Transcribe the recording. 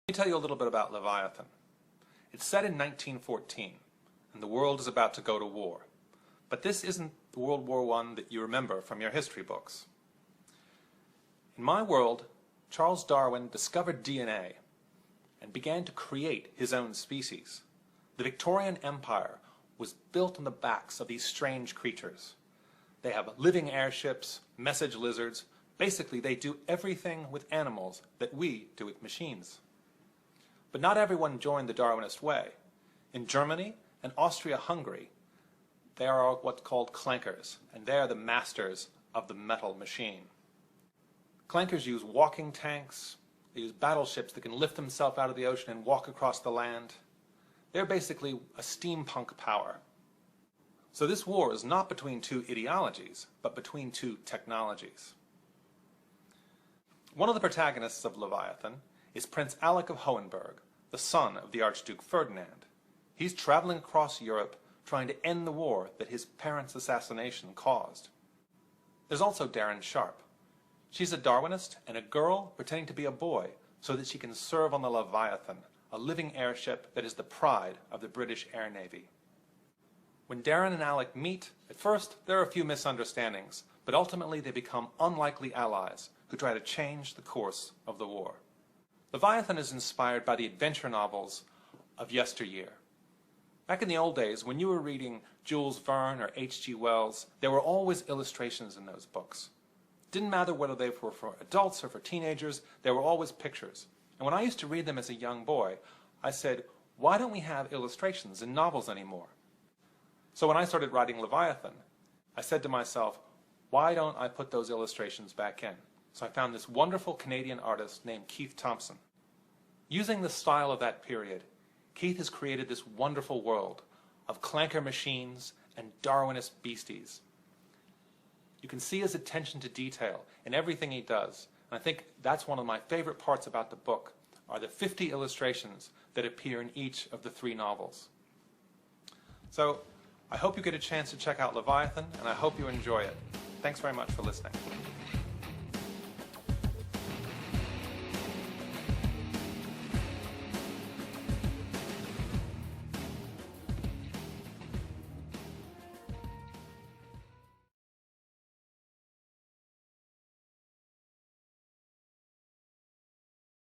Let me tell you a little bit about Leviathan. It's set in 1914, and the world is about to go to war. But this isn't the World War I that you remember from your history books. In my world, Charles Darwin discovered DNA and began to create his own species. The Victorian Empire was built on the backs of these strange creatures. They have living airships, message lizards. Basically, they do everything with animals that we do with machines. But not everyone joined the Darwinist way. In Germany and Austria-Hungary, they are what's called clankers, and they are the masters of the metal machine. Clankers use walking tanks, they use battleships that can lift themselves out of the ocean and walk across the land. They're basically a steampunk power. So this war is not between two ideologies, but between two technologies. One of the protagonists of Leviathan is Prince Alec of Hohenberg, the son of the Archduke Ferdinand. He's traveling across Europe trying to end the war that his parents' assassination caused. There's also Darren Sharp. She's a Darwinist and a girl pretending to be a boy so that she can serve on the Leviathan, a living airship that is the pride of the British Air Navy. When Darren and Alec meet, at first there are a few misunderstandings, but ultimately they become unlikely allies who try to change the course of the war. Leviathan is inspired by the adventure novels of yesteryear. Back in the old days, when you were reading Jules Verne or H.G. Wells, there were always illustrations in those books. It didn't matter whether they were for adults or for teenagers, there were always pictures. And when I used to read them as a young boy, I said, why don't we have illustrations in novels anymore? So when I started writing Leviathan, I said to myself, why don't I put those illustrations back in? So I found this wonderful Canadian artist named Keith Thompson. Using the style of that period, Keith has created this wonderful world of clanker machines and Darwinist beasties. You can see his attention to detail in everything he does. And I think that's one of my favorite parts about the book, are the 50 illustrations that appear in each of the 3 novels. So I hope you get a chance to check out Leviathan, and I hope you enjoy it. Thanks very much for listening.